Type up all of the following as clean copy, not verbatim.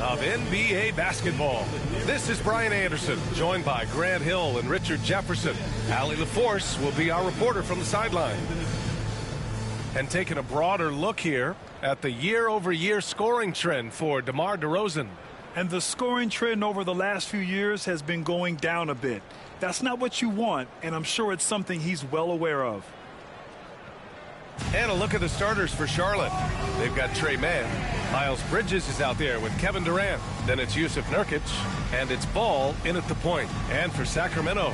of NBA basketball. This is Brian Anderson, joined by Grant Hill and Richard Jefferson. Allie LaForce will be our reporter from the sideline. And taking a broader look here at the year-over-year scoring trend for DeMar DeRozan. And the scoring trend over the last few years has been going down a bit. That's not what you want, and I'm sure it's something he's well aware of. And a look at the starters for Charlotte. They've got Trey Mann. Miles Bridges is out there with Kevin Durant. Then it's Yusuf Nurkic. And it's Ball in at the point. And for Sacramento,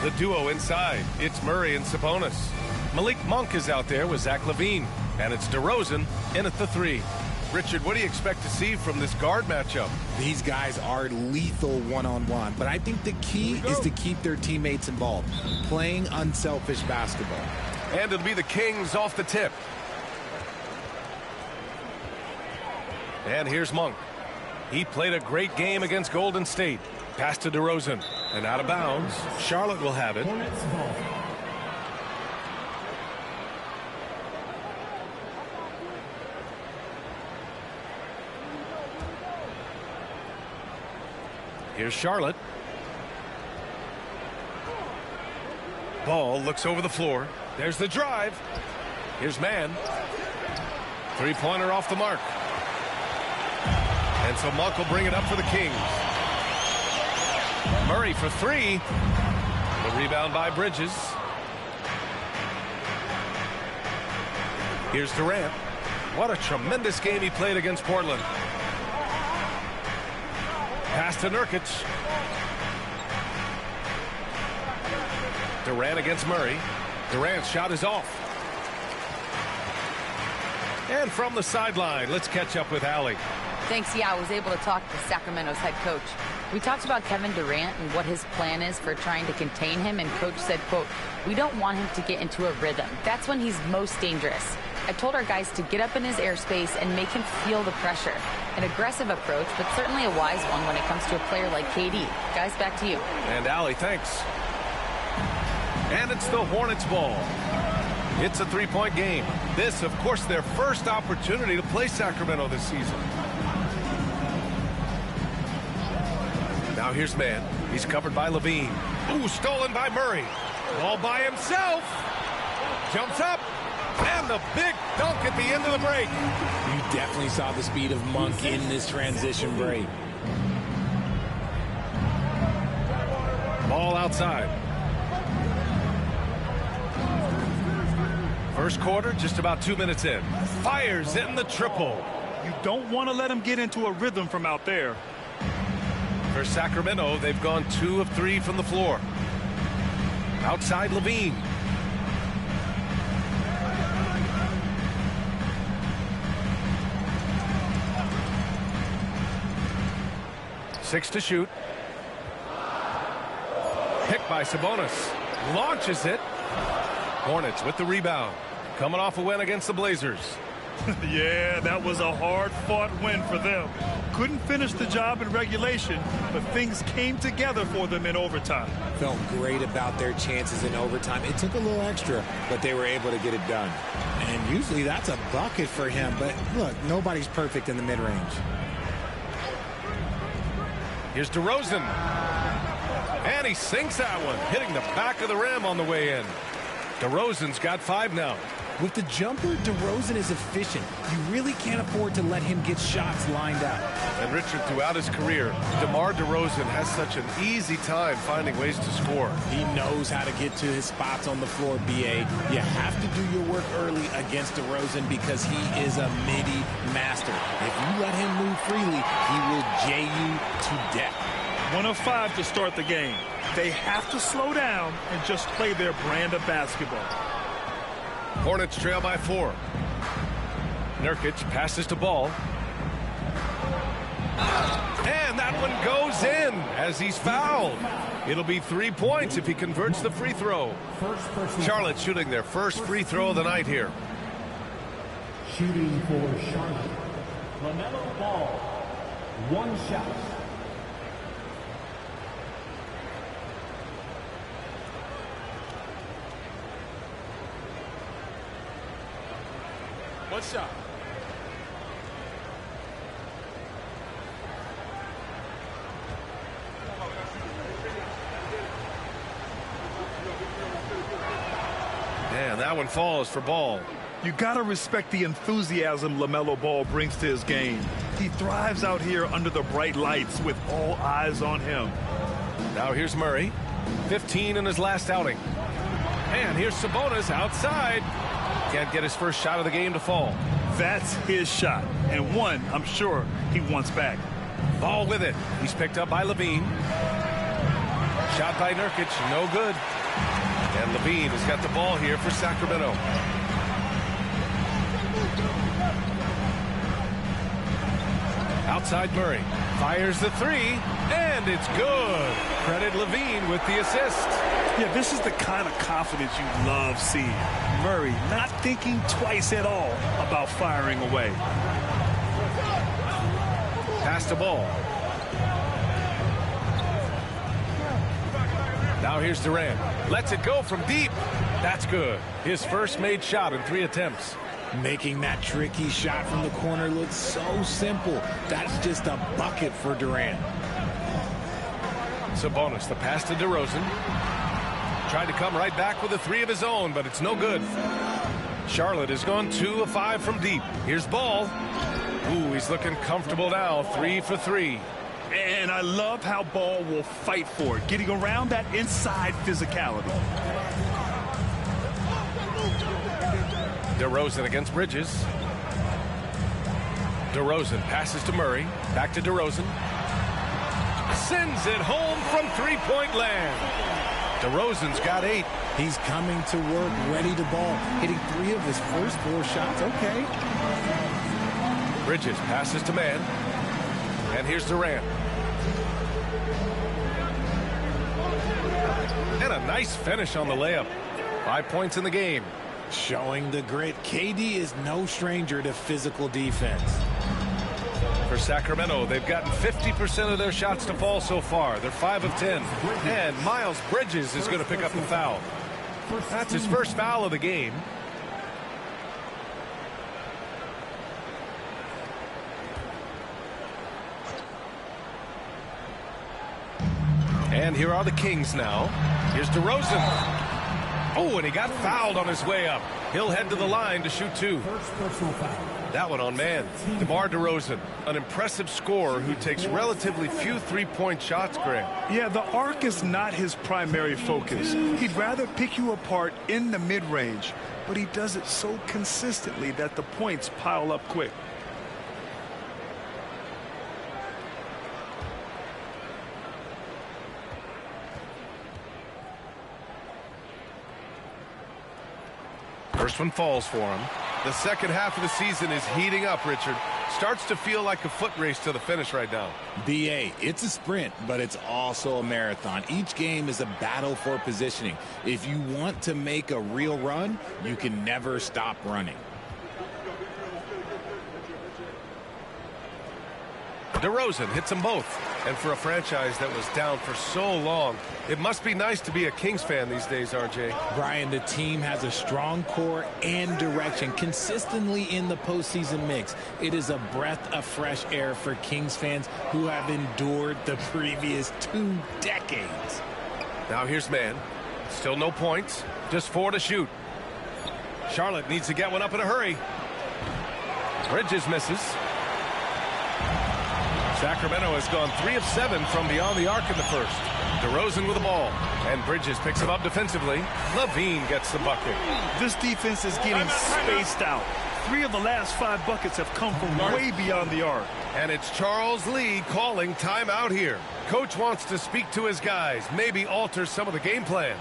the duo inside. It's Murray and Sabonis. Malik Monk is out there with Zach LaVine. And it's DeRozan in at the 3. Richard, what do you expect to see from this guard matchup? These guys are lethal one-on-one, but I think the key is to keep their teammates involved, playing unselfish basketball. And it'll be the Kings off the tip. And here's Monk. He played a great game against Golden State. Pass to DeRozan. And out of bounds. Charlotte will have it. Here's Charlotte. Ball looks over the floor. There's the drive. Here's Mann. Three-pointer off the mark. And so Monk will bring it up for the Kings. Murray for 3. The rebound by Bridges. Here's Durant. What a tremendous game he played against Portland. Pass to Nurkic. Durant against Murray. Durant's shot is off. And from the sideline, let's catch up with Allie. Thanks. Yeah, I was able to talk to Sacramento's head coach. We talked about Kevin Durant and what his plan is for trying to contain him, and coach said, quote, "We don't want him to get into a rhythm. That's when he's most dangerous. I told our guys to get up in his airspace and make him feel the pressure. An aggressive approach, but certainly a wise one when it comes to a player like KD. Guys, back to you." And Allie, thanks. And it's the Hornets ball. It's a three-point game. This, of course, their first opportunity to play Sacramento this season. Now here's Mann. He's covered by LaVine. Ooh, stolen by Murray. All by himself. Jumps up. And the big dunk at the end of the break. You definitely saw the speed of Monk in this transition break. Ball outside. First quarter, just about 2 minutes in. Fires in the triple. You don't want to let him get into a rhythm from out there. For Sacramento, they've gone 2 of 3 from the floor. Outside LaVine. Six to shoot. Picked by Sabonis. Launches it. Hornets with the rebound. Coming off a win against the Blazers. Yeah, that was a hard-fought win for them. Couldn't finish the job in regulation, but things came together for them in overtime. Felt great about their chances in overtime. It took a little extra, but they were able to get it done. And usually that's a bucket for him, but look, nobody's perfect in the mid-range. Here's DeRozan. And he sinks that one, hitting the back of the rim on the way in. DeRozan's got 5 now. With the jumper, DeRozan is efficient. You really can't afford to let him get shots lined up. And Richard, throughout his career, DeMar DeRozan has such an easy time finding ways to score. He knows how to get to his spots on the floor, B.A. You have to do your work early against DeRozan because he is a midi master. If you let him move freely, he will jay you to death. 1 of 5 to start the game. They have to slow down and just play their brand of basketball. Hornets trail by 4. Nurkic passes to Ball. And that one goes in as he's fouled. It'll be 3 points if he converts the free throw. Charlotte shooting their first free throw of the night here. Shooting for Charlotte, LaMelo Ball, 1 shot. One shot. And that one falls for Ball. You got to respect the enthusiasm LaMelo Ball brings to his game. He thrives out here under the bright lights with all eyes on him. Now here's Murray. 15 in his last outing. And here's Sabonis outside. Can't get his first shot of the game to fall. That's his shot, and one I'm sure he wants back. Ball with it. He's picked up by Levine. Shot by Nurkic, no good. And Levine has got the ball here for Sacramento. Outside Murray. Fires the three, and it's good. Credit Levine with the assist. Yeah, this is the kind of confidence you love seeing. Murray not thinking twice at all about firing away. Pass the ball. Now here's Durant. Lets it go from deep. That's good. His first made shot in 3 attempts. Making that tricky shot from the corner look so simple. That's just a bucket for Durant. Sabonis, the pass to DeRozan. Tried to come right back with a 3 of his own, but it's no good. Charlotte has gone 2 of 5 from deep. Here's Ball. Ooh, he's looking comfortable now. 3 for 3. And I love how Ball will fight for it, getting around that inside physicality. DeRozan against Bridges. DeRozan passes to Murray. Back to DeRozan. Sends it home from 3-point land. DeRozan's got 8. He's coming to work, ready to ball. Hitting 3 of his first 4 shots. Okay. Bridges passes to man. And here's Durant. And a nice finish on the layup. 5 points in the game. Showing the grit. KD is no stranger to physical defense. For Sacramento, they've gotten 50% of their shots to fall so far. They're 5 of 10. And Miles Bridges is going to pick up the foul. That's his first foul of the game. And here are the Kings now. Here's DeRozan. Oh, and he got fouled on his way up. He'll head to the line to shoot 2. That one on man. DeMar DeRozan, an impressive scorer who takes relatively few 3-point shots, Greg. Yeah, the arc is not his primary focus. He'd rather pick you apart in the mid-range, but he does it so consistently that the points pile up quick. First one falls for him. The second half of the season is heating up, Richard. Starts to feel like a foot race to the finish right now. BA, it's a sprint, but it's also a marathon. Each game is a battle for positioning. If you want to make a real run, you can never stop running. DeRozan hits them both. And for a franchise that was down for so long, it must be nice to be a Kings fan these days, RJ. Brian, the team has a strong core and direction consistently in the postseason mix. It is a breath of fresh air for Kings fans who have endured the previous 2 decades. Now here's man. Still no points. Just 4 to shoot. Charlotte needs to get one up in a hurry. Bridges misses. Sacramento has gone 3 of 7 from beyond the arc in the first. DeRozan with the ball. And Bridges picks him up defensively. Levine gets the bucket. This defense is getting spaced out. 3 of the last 5 buckets have come from way beyond the arc. And it's Charles Lee calling timeout here. Coach wants to speak to his guys, maybe alter some of the game plan.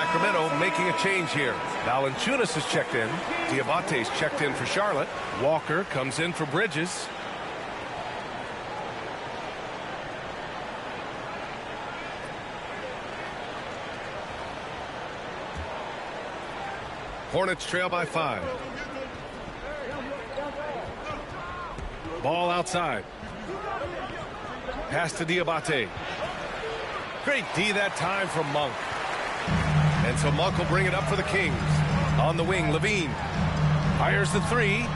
Sacramento making a change here. Valanciunas has checked in. Diabate's checked in for Charlotte. Walker comes in for Bridges. Hornets trail by 5. Ball outside. Pass to Diabate. Great D that time from Monk. And so Monk will bring it up for the Kings. On the wing, Levine fires the 3.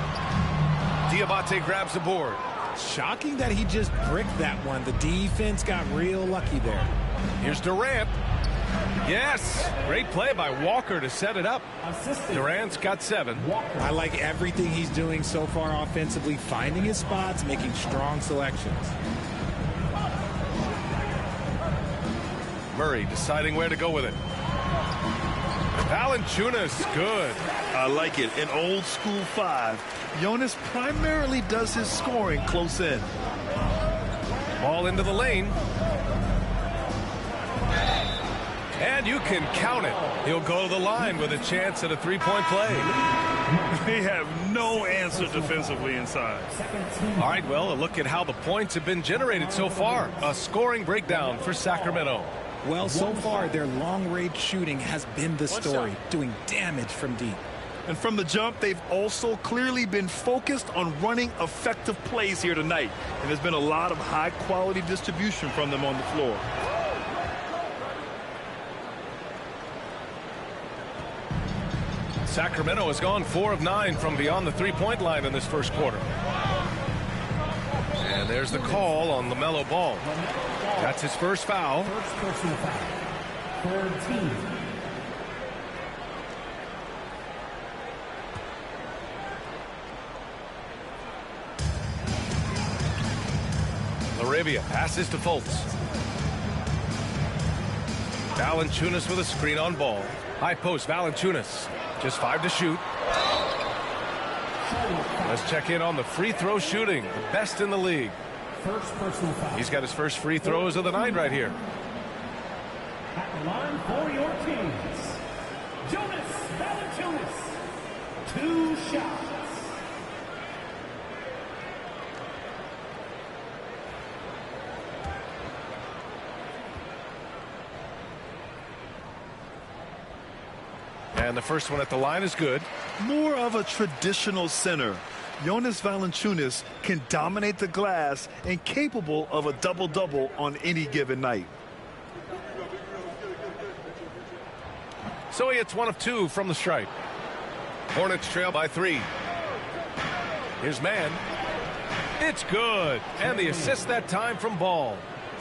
Diabate grabs the board. Shocking that he just bricked that one. The defense got real lucky there. Here's Durant. Yes, great play by Walker to set it up. Durant's got 7. I like everything he's doing so far offensively, finding his spots, making strong selections. Murray deciding where to go with it. Valanciunas, good. I like it. An old school 5. Jonas primarily does his scoring close in. Ball into the lane. And you can count it. He'll go to the line with a chance at a 3-point play. They have no answer defensively inside. All right, well, a look at how the points have been generated so far. A scoring breakdown for Sacramento. Well, so far, their long-range shooting has been the story, doing damage from deep. And from the jump, they've also clearly been focused on running effective plays here tonight. And there's been a lot of high-quality distribution from them on the floor. Sacramento has gone 4 of 9 from beyond the 3-point line in this first quarter. And there's the call on LaMelo Ball. That's his first foul. First personal foul. Third team. Laravia passes to Fultz. Valanciunas with a screen on Ball. High post, Valanciunas. Just 5 to shoot. Let's check in on the free throw shooting. The best in the league. First personal foul. He's got his first free throws of the night right here. At the line for your Kings, Jonas Valanciunas. 2 shots. And the first one at the line is good. More of a traditional center. Jonas Valanciunas can dominate the glass and capable of a double-double on any given night. So he hits 1 of 2 from the stripe. Hornets trail by 3. Here's Mann. It's good. And the assist that time from Ball.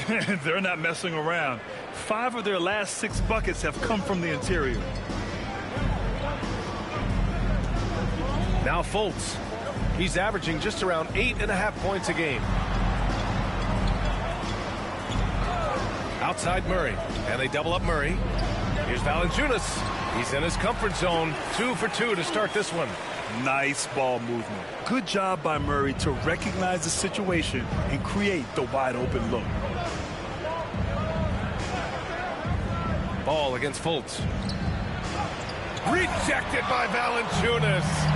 They're not messing around. 5 of their last 6 buckets have come from the interior. Now Fultz. He's averaging just around 8.5 points a game. Outside Murray. And they double up Murray. Here's Valanciunas. He's in his comfort zone. 2 for 2 to start this one. Nice ball movement. Good job by Murray to recognize the situation and create the wide open look. Ball against Fultz. Rejected by Valanciunas.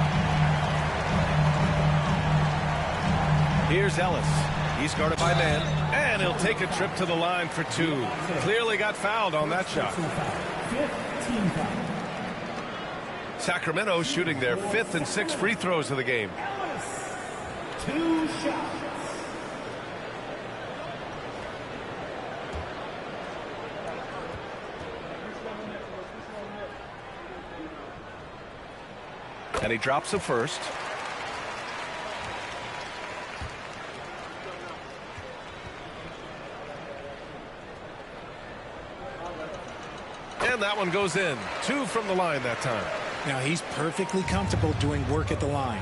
Here's Ellis. He's guarded by Mann. And he'll take a trip to the line for 2. Clearly got fouled on that shot. Sacramento shooting their 5th and 6th free throws of the game. 2 shots. And he drops the first. And that one goes in. 2 from the line that time. Now he's perfectly comfortable doing work at the line.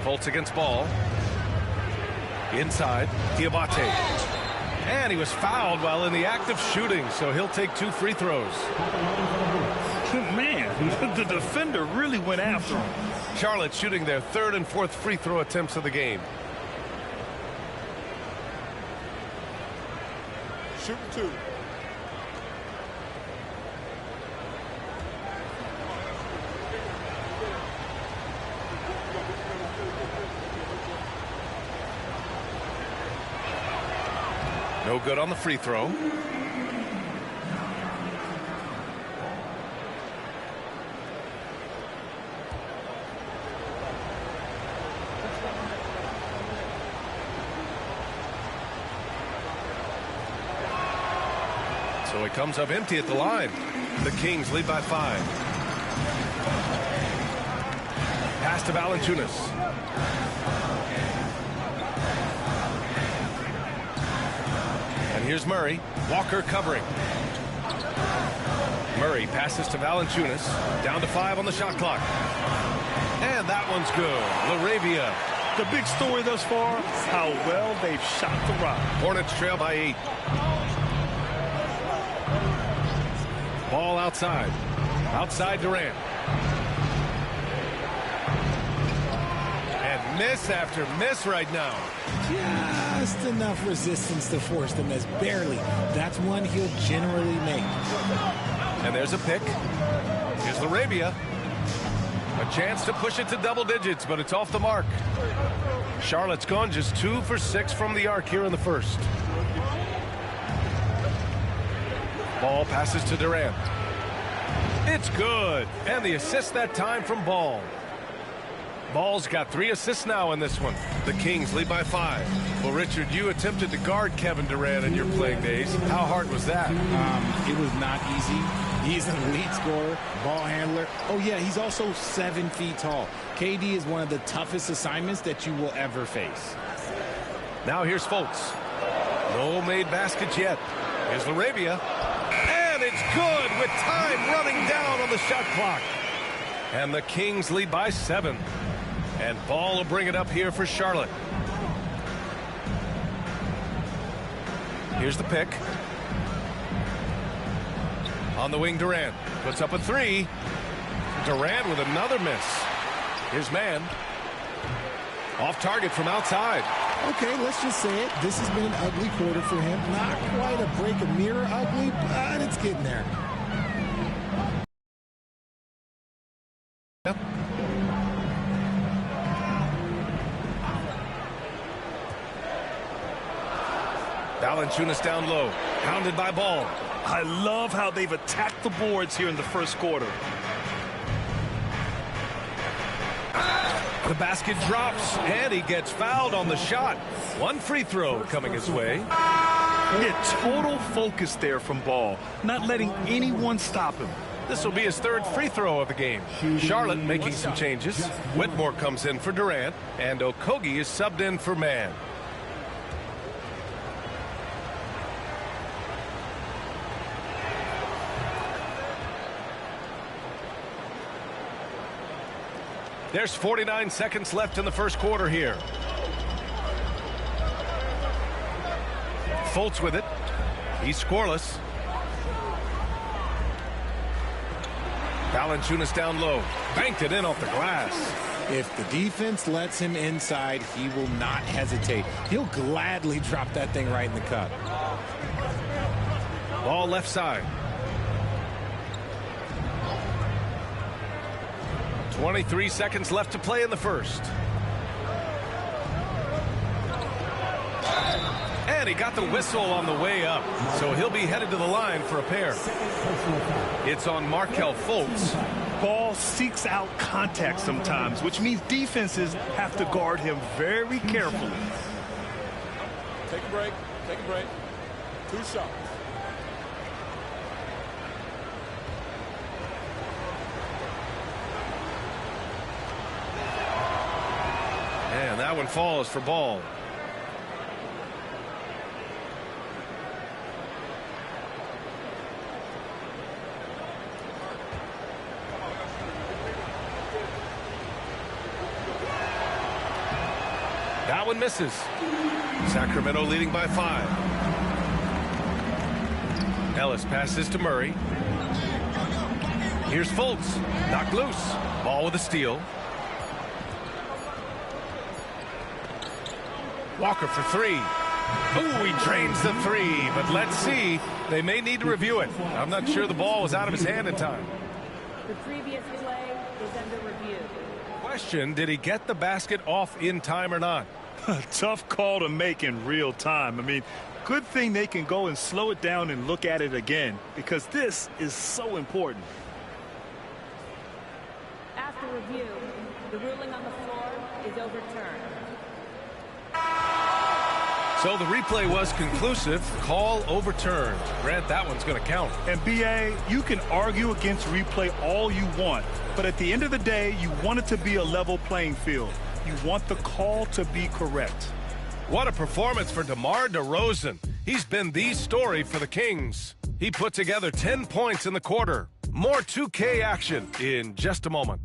Fultz against Ball. Inside, Diabate. And he was fouled while in the act of shooting, so he'll take 2 free throws. Man, the defender really went after him. Charlotte shooting their 3rd and 4th free throw attempts of the game. Shoot 2. No good on the free throw. So it comes up empty at the line. The Kings lead by 5. Pass to Valanciunas. And here's Murray. Walker covering. Murray passes to Valanciunas. Down to 5 on the shot clock. And that one's good. LaRavia. The big story thus far, how well they've shot the rock. Hornets trail by 8. Ball outside. Outside Durant. And miss after miss right now. Just enough resistance to force the miss. Barely. That's one he'll generally make. And there's a pick. Here's LaRavia. A chance to push it to double digits, but it's off the mark. Charlotte's gone just 2 for 6 from the arc here in the first. Ball passes to Durant. It's good. And the assist that time from Ball. Ball's got 3 assists now in this one. The Kings lead by 5. Well, Richard, you attempted to guard Kevin Durant in your playing days. How hard was that? It was not easy. He's an elite scorer, ball handler. Oh, yeah, he's also 7 feet tall. KD is one of the toughest assignments that you will ever face. Now here's Fultz. No made baskets yet. Here's LaRavia. And it's good with time running down on the shot clock. And the Kings lead by 7. And Ball will bring it up here for Charlotte. Here's the pick. On the wing, Durant puts up a 3. Durant with another miss. Here's Mann. Off target from outside. Okay, let's just say it. This has been an ugly quarter for him. Not quite a break a mirror ugly, but it's getting there. Yep. Valanciunas down low. Pounded by Ball. I love how they've attacked the boards here in the first quarter. The basket drops, and he gets fouled on the shot. 1 free throw coming his way. Yeah, total focus there from Ball, not letting anyone stop him. This will be his 3rd free throw of the game. Charlotte making some changes. Whitmore comes in for Durant, and Okogie is subbed in for Mann. There's 49 seconds left in the first quarter here. Fultz with it. He's scoreless. Valanciunas down low. Banked it in off the glass. If the defense lets him inside, he will not hesitate. He'll gladly drop that thing right in the cup. Ball left side. 23 seconds left to play in the first. And he got the whistle on the way up, so he'll be headed to the line for a pair. It's on Markelle Fultz. Ball seeks out contact sometimes, which means defenses have to guard him very carefully. Take a break. Take a break. 2 shots. And that one falls for Ball. That one misses. Sacramento leading by 5. Ellis passes to Murray. Here's Fultz. Knocked loose. Ball with a steal. Walker for 3. Ooh, he drains the 3, but let's see. They may need to review it. I'm not sure the ball was out of his hand in time. The previous play is under review. Question, did he get the basket off in time or not? Tough call to make in real time. I mean, Good thing they can go and slow it down and look at it again, because this is so important. After review, the ruling on the floor is overturned. So the replay was conclusive. Call overturned. Grant, that one's going to count. And BA, you can argue against replay all you want, but at the end of the day, you want it to be a level playing field. You want the call to be correct. What a performance for DeMar DeRozan. He's been the story for the Kings. He put together 10 points in the quarter. More 2K action in just a moment.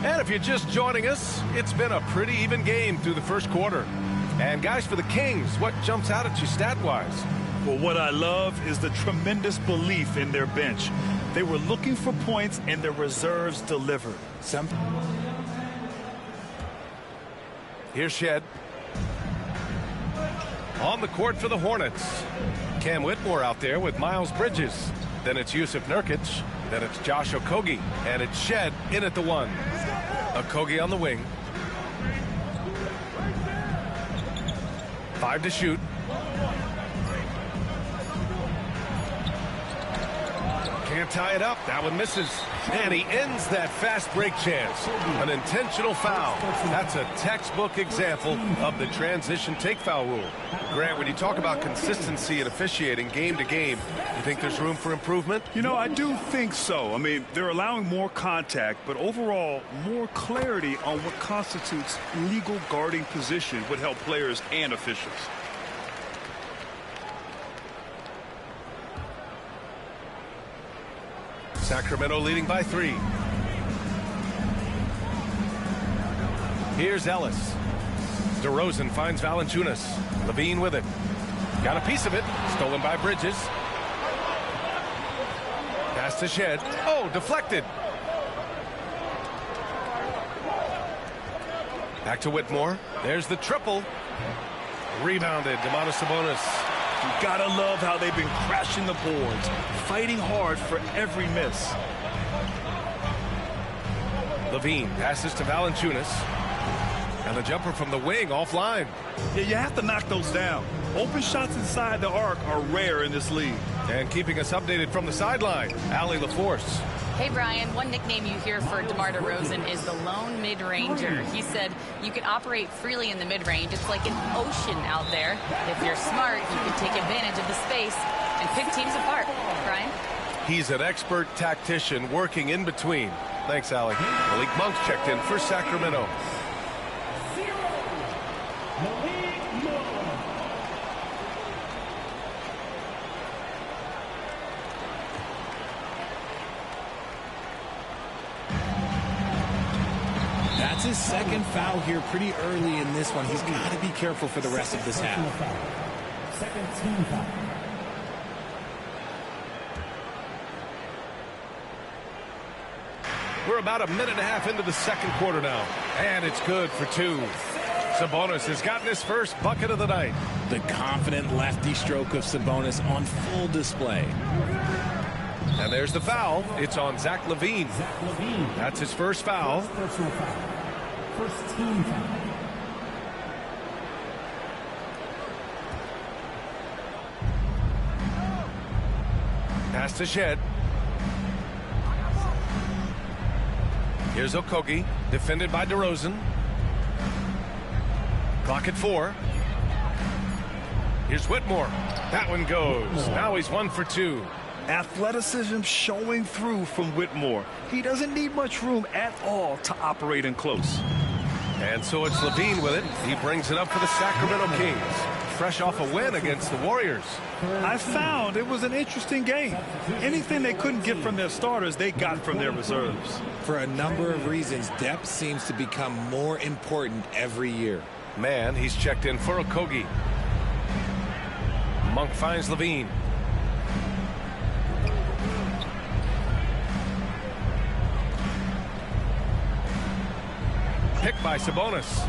And if you're just joining us, it's been a pretty even game through the first quarter. And guys, for the Kings, what jumps out at you stat-wise? Well, what I love is the tremendous belief in their bench. They were looking for points, and their reserves delivered. Here's Shed. On the court for the Hornets. Cam Whitmore out there with Miles Bridges. Then it's Yusuf Nurkic. Then it's Josh Okogie. And it's Shed in at the 1. Okogie on the wing. 5 to shoot. Can't tie it up. That one misses. And he ends that fast break chance. An intentional foul. That's a textbook example of the transition take foul rule. Grant, when you talk about consistency and officiating game to game, you think there's room for improvement? You know, I do think so. I mean, they're allowing more contact, but overall, more clarity on what constitutes legal guarding position would help players and officials. Sacramento leading by 3. Here's Ellis. DeRozan finds Valanciunas. Levine with it. Got a piece of it. Stolen by Bridges. Pass to Shed. Oh, deflected. Back to Whitmore. There's the triple. Rebounded. Domantas Sabonis. You gotta love how they've been crashing the boards, fighting hard for every miss. Levine passes to Valanciunas. And the jumper from the wing offline. Yeah, you have to knock those down. Open shots inside the arc are rare in this league. And keeping us updated from the sideline, Allie LaForce. Hey, Brian, one nickname you hear for DeMar DeRozan is the lone mid-ranger. He said you can operate freely in the mid-range. It's like an ocean out there. If you're smart, you can take advantage of the space and pick teams apart. Brian? He's an expert tactician working in between. Thanks, Allie. Malik Monk's checked in for Sacramento. That's his second foul here pretty early in this one. He's got to be careful for the rest of this half. Second team foul. We're about a minute and a half into the second quarter now. And it's good for 2. Sabonis has gotten his first bucket of the night. The confident lefty stroke of Sabonis on full display. And there's the foul. It's on Zach LaVine. That's his first foul. Personal foul. First team foul. Pass to Shed. Here's Okogie, defended by DeRozan. Clock at 4. Here's Whitmore. That one goes. Now he's 1 for 2. Athleticism showing through from Whitmore. He doesn't need much room at all to operate in close. And so it's Levine with it. He brings it up for the Sacramento Kings. Fresh off a win against the Warriors. I found it was an interesting game. Anything they couldn't get from their starters, they got from their reserves. For a number of reasons, depth seems to become more important every year. Man, he's checked in for Okogie. Monk finds Levine. Picked by Sabonis.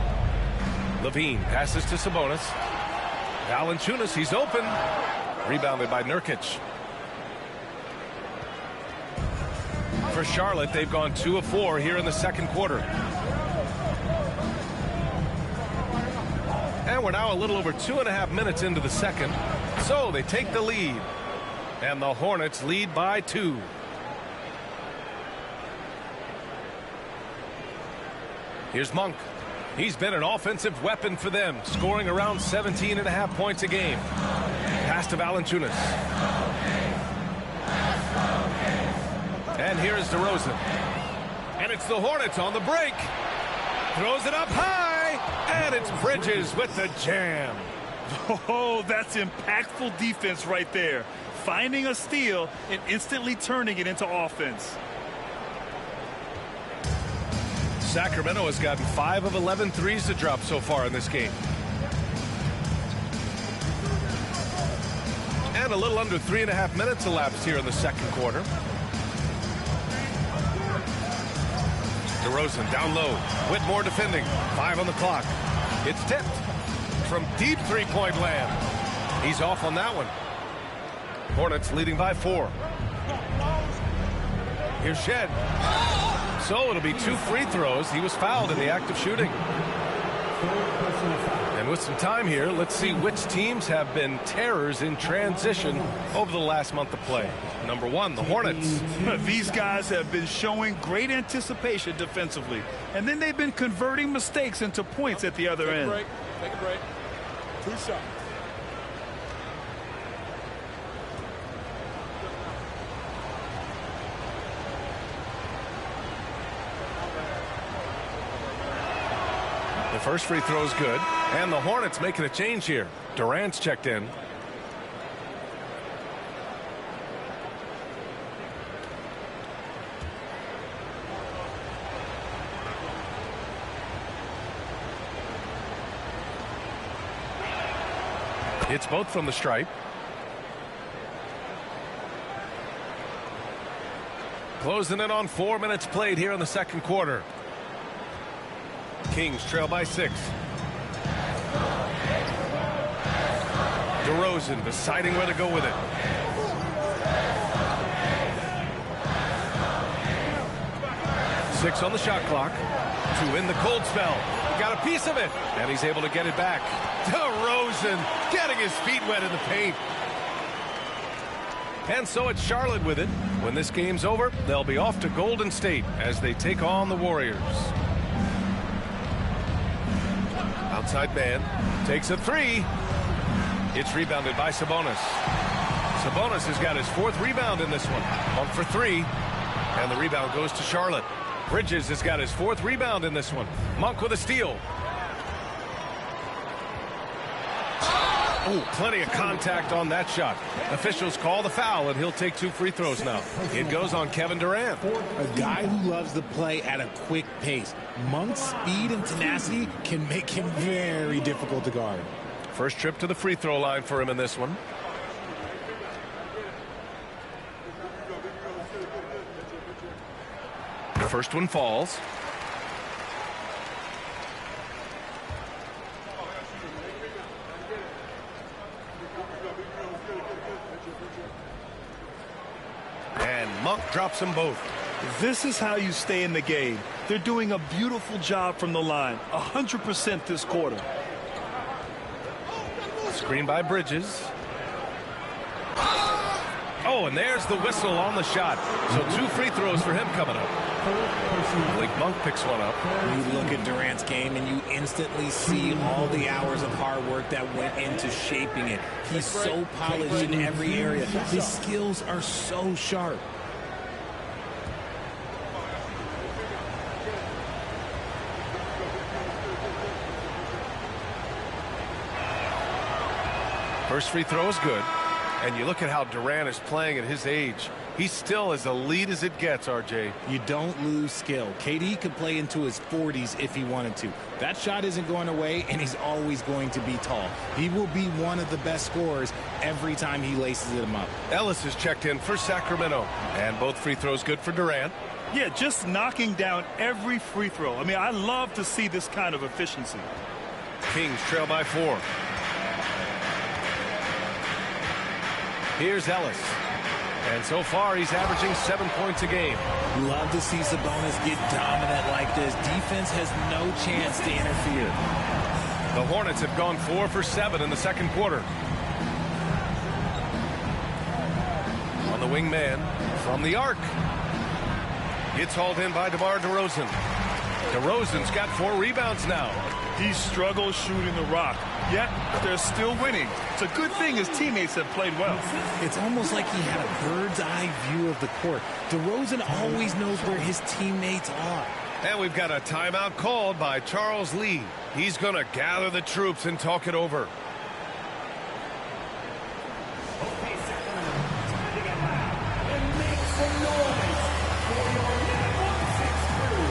Levine passes to Sabonis. Valanciunas, he's open. Rebounded by Nurkic. For Charlotte, they've gone 2 of 4 here in the second quarter. And we're now a little over 2.5 minutes into the second. So they take the lead. And the Hornets lead by 2. Here's Monk. He's been an offensive weapon for them, scoring around 17.5 points a game. Pass to Valanciunas. And here's DeRozan. And it's the Hornets on the break. Throws it up high. And it's Bridges with the jam. Oh, that's impactful defense right there. Finding a steal and instantly turning it into offense. Sacramento has gotten 5 of 11 threes to drop so far in this game. And a little under 3.5 minutes elapsed here in the second quarter. DeRozan down low. Whitmore defending. 5 on the clock. It's tipped from deep three-point land. He's off on that one. Hornets leading by 4. Here's Shed. So it'll be 2 free throws. He was fouled in the act of shooting. And with some time here, let's see which teams have been terrors in transition over the last month of play. Number 1, the Hornets. These guys have been showing great anticipation defensively. And then they've been converting mistakes into points at the other end. Take a break. 2 shots. The first free throw is good, and the Hornets making a change here. Durant's checked in. It's both from the stripe. Closing in on 4 minutes played here in the second quarter. Kings trail by 6. DeRozan deciding where to go with it. Six on the shot clock. 2 in the cold spell. He got a piece of it, and he's able to get it back. DeRozan getting his feet wet in the paint. And so it's Charlotte with it. When this game's over, they'll be off to Golden State as they take on the Warriors. Outside man takes a 3. It's rebounded by Sabonis. Sabonis has got his 4th rebound in this one. Monk for 3. And the rebound goes to Charlotte. Bridges has got his 4th rebound in this one. Monk with a steal. Oh, plenty of contact on that shot. Officials call the foul, and he'll take 2 free throws now. It goes on Kevin Durant. A guy who loves to play at a quick pace. Monk's speed and tenacity can make him very difficult to guard. First trip to the free throw line for him in this one. The first one falls. And Monk drops them both. This is how you stay in the game. They're doing a beautiful job from the line. 100% this quarter. Screen by Bridges. Oh, and there's the whistle on the shot. So 2 free throws for him coming up. Blake Monk picks one up. You look at Durant's game and you instantly see all the hours of hard work that went into shaping it. He's so polished in every area. His skills are so sharp. First free throw is good. And you look at how Durant is playing at his age. He's still as elite as it gets, RJ. You don't lose skill. KD could play into his 40s if he wanted to. That shot isn't going away, and he's always going to be tall. He will be one of the best scorers every time he laces them up. Ellis is checked in for Sacramento. And both free throws good for Durant. Yeah, just knocking down every free throw. I mean, I love to see this kind of efficiency. Kings trail by 4. Here's Ellis. And so far, he's averaging 7 points a game. Love to see Sabonis get dominant like this. Defense has no chance to interfere. The Hornets have gone 4 for 7 in the second quarter. On the wingman from the arc. It's hauled in by DeMar DeRozan. DeRozan's got 4 rebounds now. He struggles shooting the rock, yet they're still winning. It's a good thing his teammates have played well. It's almost like he had a bird's eye view of the court. DeRozan always knows where his teammates are. And we've got a timeout called by Charles Lee. He's going to gather the troops and talk it over. Okay, Sacramento, time to get loud and make some noise for your number 6 crew.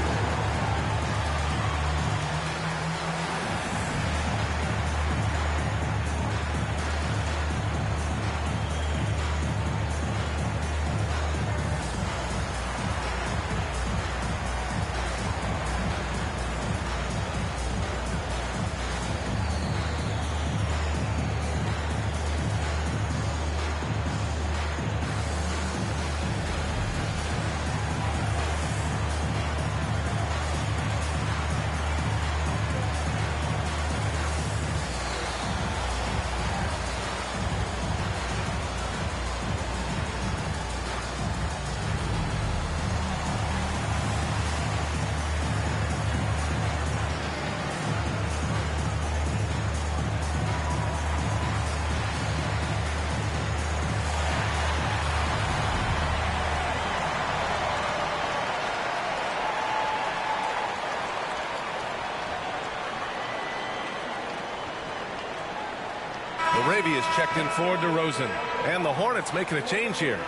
Arabia is checked in for DeRozan. And the Hornets making a change here.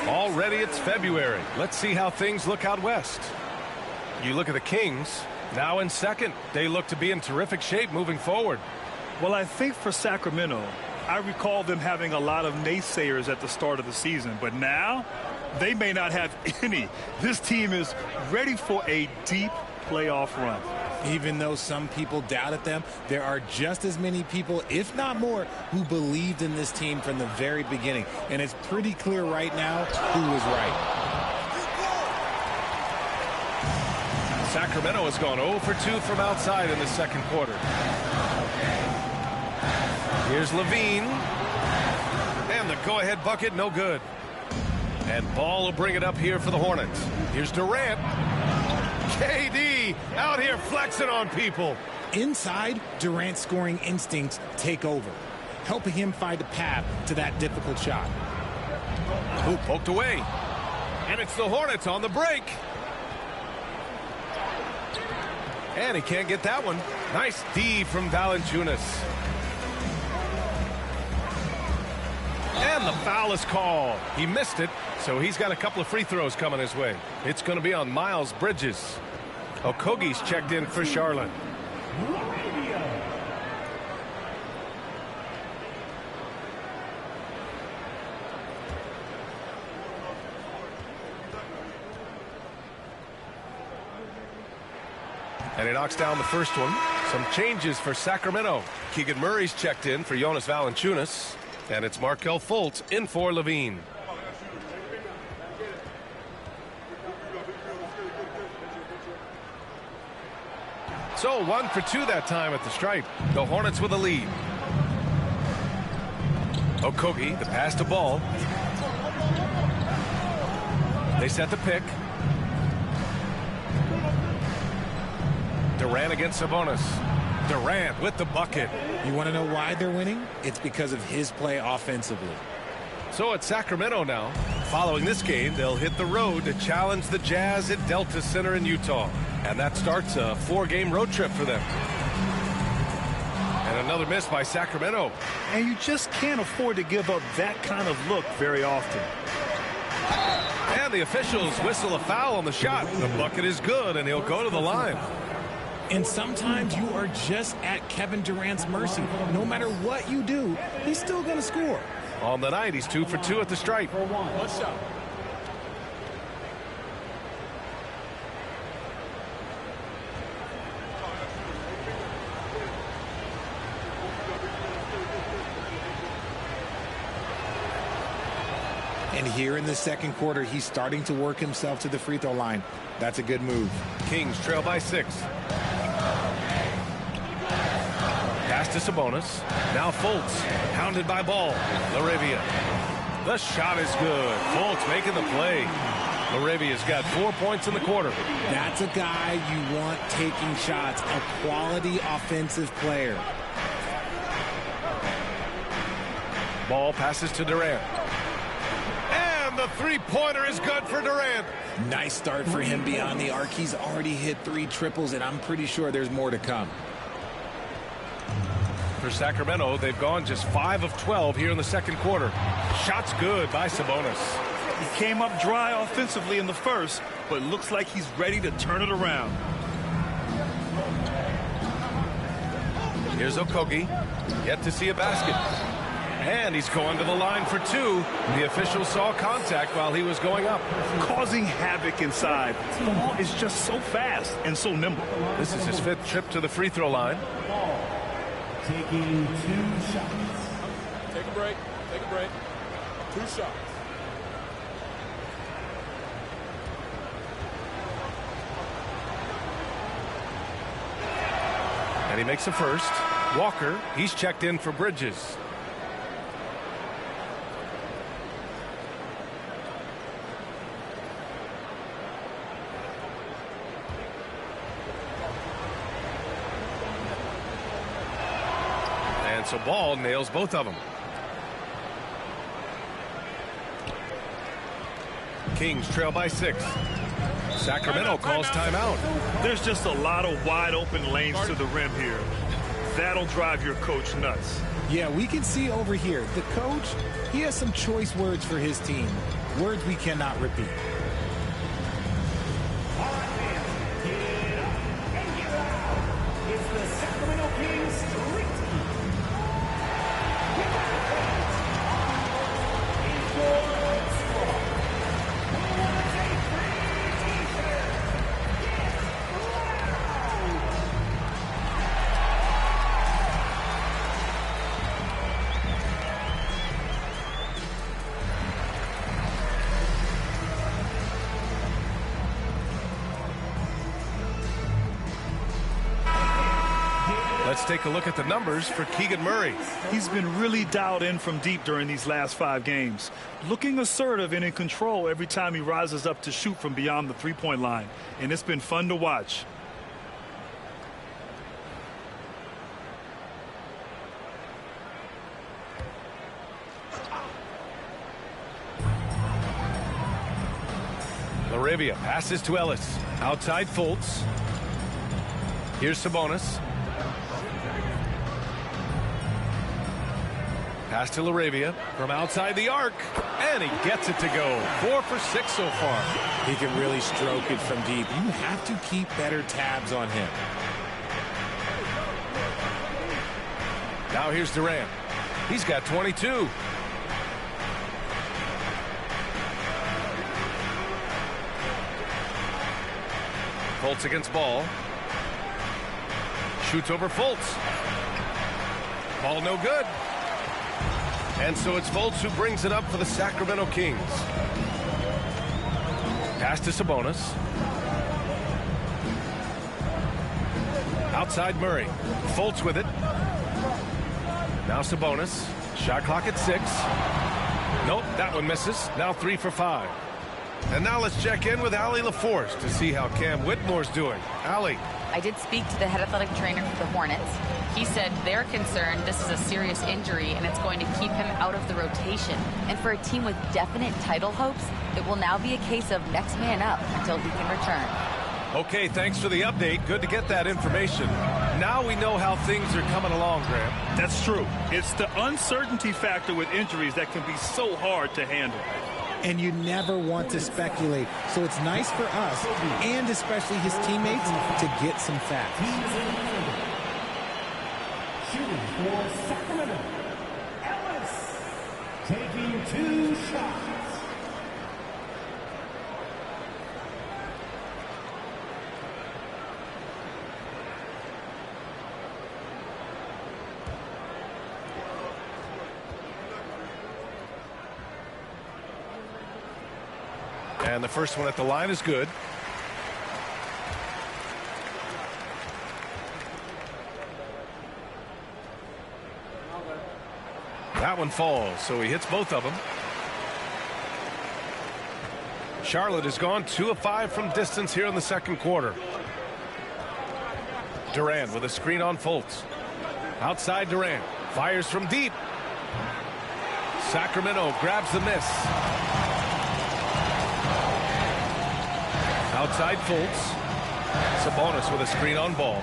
Already it's February. Let's see how things look out west. You look at the Kings, now in second. They look to be in terrific shape moving forward. Well, I think for Sacramento, I recall them having a lot of naysayers at the start of the season, but now they may not have any. This team is ready for a deep playoff run. Even though some people doubted them, there are just as many people, if not more, who believed in this team from the very beginning. And it's pretty clear right now who was right. Sacramento has gone 0 for 2 from outside in the second quarter. Here's Levine. And the go-ahead bucket, no good. And Ball will bring it up here for the Hornets. Here's Durant. KD out here flexing on people. Inside, Durant's scoring instincts take over, helping him find a path to that difficult shot. Ooh, poked away. And it's the Hornets on the break. And he can't get that one. Nice D from Valanciunas. And the foul is called. He missed it, so he's got a couple of free throws coming his way. It's going to be on Miles Bridges. Okogie's checked in for Charlotte. And he knocks down the first one. Some changes for Sacramento. Keegan Murray's checked in for Jonas Valanciunas. And it's Markelle Fultz in for Levine. So 1 for 2 that time at the stripe. The Hornets with a lead. Okogie, the pass to Ball. They set the pick. Durant against Sabonis. Durant with the bucket. You want to know why they're winning? It's because of his play offensively. So it's Sacramento now. Following this game, they'll hit the road to challenge the Jazz at Delta Center in Utah. And that starts a 4-game road trip for them. And another miss by Sacramento. And you just can't afford to give up that kind of look very often. And the officials whistle a foul on the shot. The bucket is good, and he'll go to the line. And sometimes you are just at Kevin Durant's mercy. No matter what you do, he's still going to score. On the night, he's 2 for 2 at the stripe. One shot. here in the second quarter, he's starting to work himself to the free throw line. That's a good move. Kings trail by 6. Pass to Sabonis. Now Fultz. Hounded by Ball. LaRavia. The shot is good. Fultz making the play. LaRavia's got 4 points in the quarter. That's a guy you want taking shots. A quality offensive player. Ball passes to Durant. And the three-pointer is good for Durant. Nice start for him beyond the arc. He's already hit 3 triples, and I'm pretty sure there's more to come. For Sacramento, they've gone just 5 of 12 here in the second quarter. Shot's good by Sabonis. He came up dry offensively in the first, but looks like he's ready to turn it around. Here's Okogie. Yet to see a basket. And he's going to the line for 2. The official saw contact while he was going up. Causing havoc inside. Ball is just so fast and so nimble. This is his 5th trip to the free throw line. Taking 2 shots. Take a break. Take a break. 2 shots. And he makes a first. Walker, he's checked in for Bridges. And so Ball nails both of them. Kings trail by 6. Sacramento calls timeout. There's just a lot of wide open lanes to the rim here. That'll drive your coach nuts. Yeah, we can see over here. The coach, he has some choice words for his team. Words we cannot repeat. All right, man. Get up and get out. It's the Sacramento Kings Street Team. Get that in your score. Who wants a free t-shirt? Get loud. Let's take a look at the numbers for Keegan Murray. He's been really dialed in from deep during these last 5 games. Looking assertive and in control every time he rises up to shoot from beyond the three-point line. And it's been fun to watch. LaRavia passes to Ellis. Outside Fultz. Here's Sabonis. Pass to LaRavia from outside the arc. And he gets it to go. 4 for 6 so far. He can really stroke it from deep. You have to keep better tabs on him. Now here's Durant. He's got 22. Fultz against Ball. Shoots over Fultz. Ball no good. And so it's Fultz who brings it up for the Sacramento Kings. Pass to Sabonis. Outside Murray. Fultz with it. Now Sabonis. Shot clock at 6. Nope, that one misses. Now 3 for 5. And now let's check in with Allie LaForce to see how Cam Whitmore's doing. Allie. I did speak to the head athletic trainer for the Hornets. He said they're concerned this is a serious injury and it's going to keep him out of the rotation. And for a team with definite title hopes, it will now be a case of next man up until he can return. Okay, thanks for the update. Good to get that information. Now we know how things are coming along, Graham. That's true. It's the uncertainty factor with injuries that can be so hard to handle. And you never want to speculate. So it's nice for us, and especially his teammates, to get some facts. Shooting for Sacramento. Ellis taking 2 shots. And the first one at the line is good. That one falls, so he hits both of them. Charlotte has gone 2 of 5 from distance here in the second quarter. Durant with a screen on Fultz. Outside Durant. Fires from deep. Sacramento grabs the miss. Outside Fultz. Sabonis with a screen on Ball.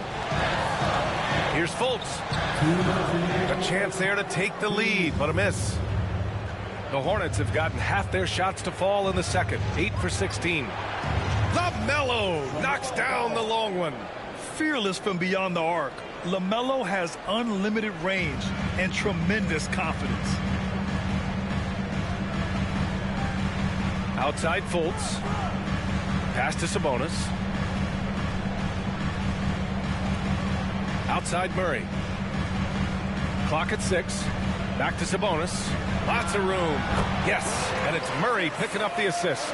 Here's Fultz. A chance there to take the lead, but a miss. The Hornets have gotten half their shots to fall in the second. 8 for 16. LaMelo knocks down the long one. Fearless from beyond the arc, LaMelo has unlimited range and tremendous confidence. Outside Fultz. Pass to Sabonis. Outside Murray. Clock at 6. Back to Sabonis. Lots of room. Yes, and it's Murray picking up the assist.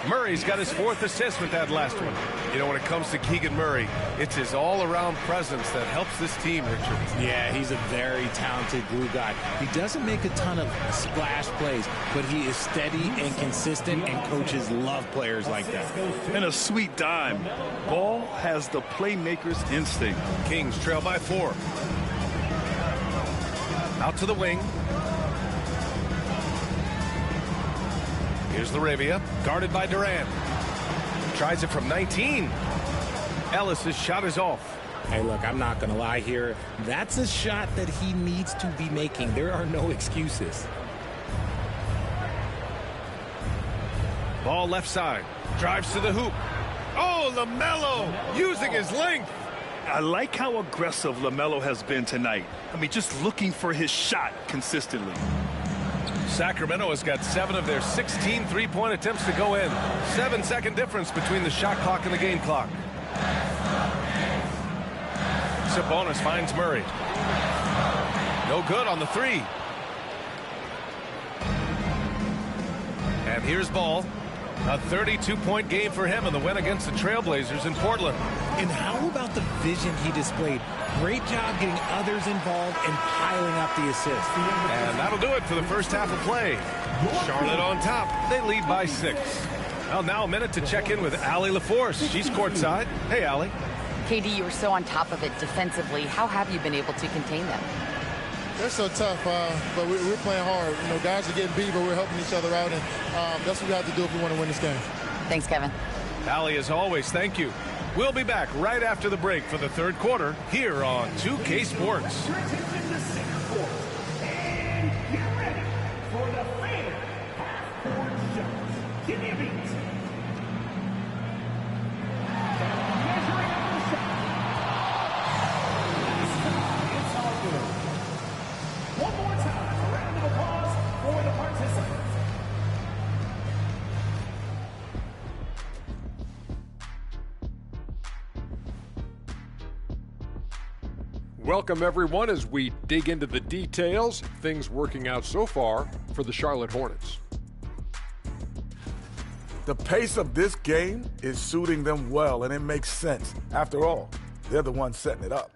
Murray's got his 4th assist with that last one. You know, when it comes to Keegan Murray, it's his all-around presence that helps this team, Richard. Yeah, he's a very talented glue guy. He doesn't make a ton of splash plays, but he is steady and consistent, and coaches love players like that. And a sweet dime. Ball has the playmaker's instinct. Kings trail by 4. Out to the wing. Here's Laravia, guarded by Durant. Tries it from 19. Ellis's shot is off. Hey, look, I'm not going to lie here. That's a shot that he needs to be making. There are no excuses. Ball left side. Drives to the hoop. Oh, LaMelo using his length. I like how aggressive LaMelo has been tonight. I mean, just looking for his shot consistently. Sacramento has got 7 of their 16 three-point attempts to go in. 7-second difference between the shot clock and the game clock. Sabonis finds Murray. No good on the 3. And here's Ball. A 32-point game for him in the win against the Trailblazers in Portland. And how about the vision he displayed? Great job getting others involved and piling up the assists. And that'll do it for the first half of play. Charlotte on top. They lead by 6. Well, now a minute to check in with Allie LaForce. She's courtside. Hey, Allie. KD, you were so on top of it defensively. How have you been able to contain them? They're so tough, but we're playing hard. You know, guys are getting beat, but we're helping each other out, and that's what we have to do if we want to win this game. Thanks, Kevin. Allie, as always, thank you. We'll be back right after the break for the third quarter here on 2K Sports. And get ready for the favorite half-court shots. Give me a beat. Measuring up the shot. It's all good. One more time, a round of applause for the participants. Welcome, everyone, as we dig into the details. Things working out so far for the Charlotte Hornets. The pace of this game is suiting them well, and it makes sense. After all, they're the ones setting it up.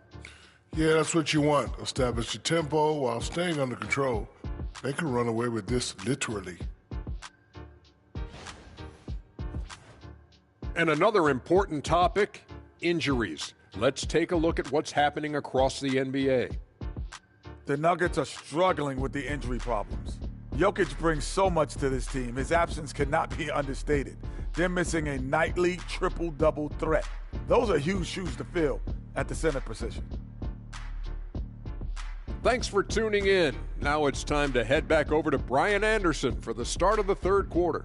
Yeah, that's what you want. Establish your tempo while staying under control. They can run away with this literally. And another important topic, injuries. Let's take a look at what's happening across the NBA. The Nuggets are struggling with the injury problems. Jokic brings so much to this team. His absence cannot be understated. They're missing a nightly triple-double threat. Those are huge shoes to fill at the center position. Thanks for tuning in. Now it's time to head back over to Brian Anderson for the start of the third quarter.